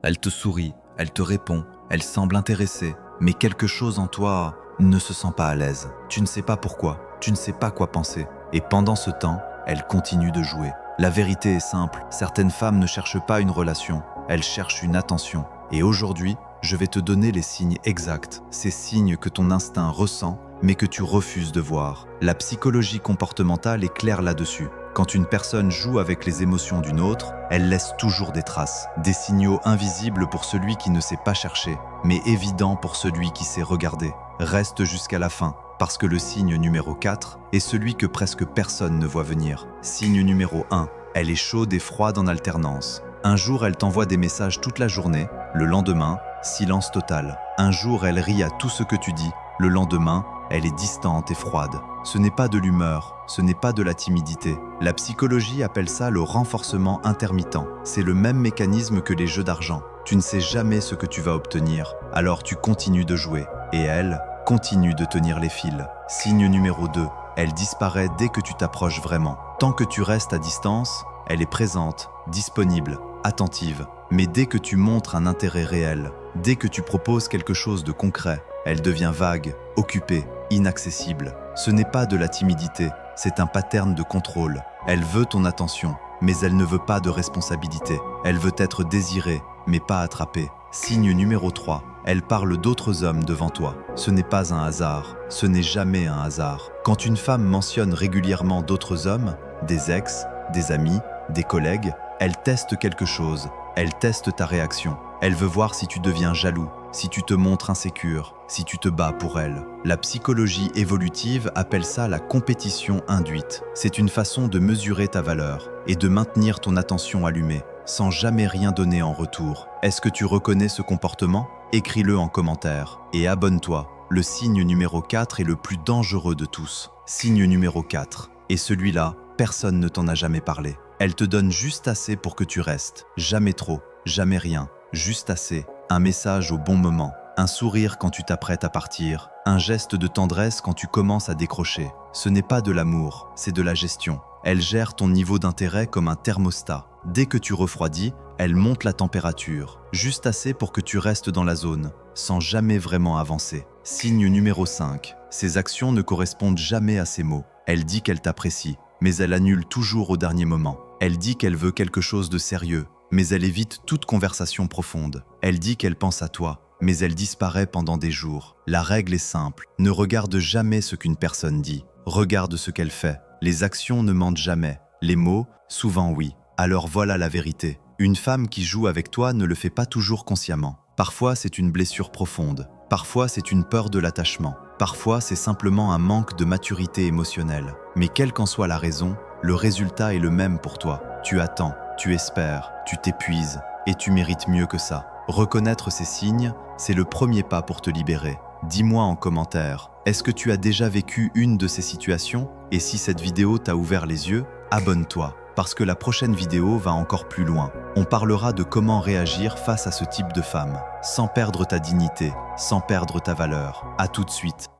Elle te sourit, elle te répond, elle semble intéressée, mais quelque chose en toi ne se sent pas à l'aise. Tu ne sais pas pourquoi, tu ne sais pas quoi penser. Et pendant ce temps, elle continue de jouer. La vérité est simple, certaines femmes ne cherchent pas une relation, elles cherchent une attention. Et aujourd'hui, je vais te donner les signes exacts, ces signes que ton instinct ressent, mais que tu refuses de voir. La psychologie comportementale est claire là-dessus. Quand une personne joue avec les émotions d'une autre, elle laisse toujours des traces, des signaux invisibles pour celui qui ne sait pas chercher, mais évidents pour celui qui sait regarder. Reste jusqu'à la fin, parce que le signe numéro 4 est celui que presque personne ne voit venir. Signe numéro 1, elle est chaude et froide en alternance. Un jour, elle t'envoie des messages toute la journée, le lendemain, silence total. Un jour, elle rit à tout ce que tu dis, le lendemain, elle est distante et froide. Ce n'est pas de l'humeur, ce n'est pas de la timidité. La psychologie appelle ça le renforcement intermittent. C'est le même mécanisme que les jeux d'argent. Tu ne sais jamais ce que tu vas obtenir, alors tu continues de jouer. Et elle continue de tenir les fils. Signe numéro 2, elle disparaît dès que tu t'approches vraiment. Tant que tu restes à distance, elle est présente, disponible, attentive. Mais dès que tu montres un intérêt réel, dès que tu proposes quelque chose de concret, elle devient vague, occupée, inaccessible. Ce n'est pas de la timidité, c'est un pattern de contrôle. Elle veut ton attention, mais elle ne veut pas de responsabilité. Elle veut être désirée, mais pas attrapée. Signe numéro 3, elle parle d'autres hommes devant toi. Ce n'est pas un hasard, ce n'est jamais un hasard. Quand une femme mentionne régulièrement d'autres hommes, des ex, des amis, des collègues, elle teste quelque chose, elle teste ta réaction. Elle veut voir si tu deviens jaloux, si tu te montres insécure, si tu te bats pour elle. La psychologie évolutive appelle ça la compétition induite. C'est une façon de mesurer ta valeur et de maintenir ton attention allumée, sans jamais rien donner en retour. Est-ce que tu reconnais ce comportement? Écris-le en commentaire et abonne-toi. Le signe numéro 4 est le plus dangereux de tous. Signe numéro 4. Et celui-là, personne ne t'en a jamais parlé. Elle te donne juste assez pour que tu restes. Jamais trop, jamais rien. Juste assez. Un message au bon moment. Un sourire quand tu t'apprêtes à partir. Un geste de tendresse quand tu commences à décrocher. Ce n'est pas de l'amour, c'est de la gestion. Elle gère ton niveau d'intérêt comme un thermostat. Dès que tu refroidis, elle monte la température. Juste assez pour que tu restes dans la zone, sans jamais vraiment avancer. Signe numéro 5. Ses actions ne correspondent jamais à ses mots. Elle dit qu'elle t'apprécie, mais elle annule toujours au dernier moment. Elle dit qu'elle veut quelque chose de sérieux, mais elle évite toute conversation profonde. Elle dit qu'elle pense à toi, mais elle disparaît pendant des jours. La règle est simple, ne regarde jamais ce qu'une personne dit. Regarde ce qu'elle fait. Les actions ne mentent jamais. Les mots, souvent oui. Alors voilà la vérité. Une femme qui joue avec toi ne le fait pas toujours consciemment. Parfois c'est une blessure profonde. Parfois c'est une peur de l'attachement. Parfois c'est simplement un manque de maturité émotionnelle. Mais quelle qu'en soit la raison, le résultat est le même pour toi. Tu attends, tu espères, tu t'épuises et tu mérites mieux que ça. Reconnaître ces signes, c'est le premier pas pour te libérer. Dis-moi en commentaire, est-ce que tu as déjà vécu une de ces situations? Et si cette vidéo t'a ouvert les yeux, abonne-toi, parce que la prochaine vidéo va encore plus loin. On parlera de comment réagir face à ce type de femme, sans perdre ta dignité, sans perdre ta valeur. À tout de suite.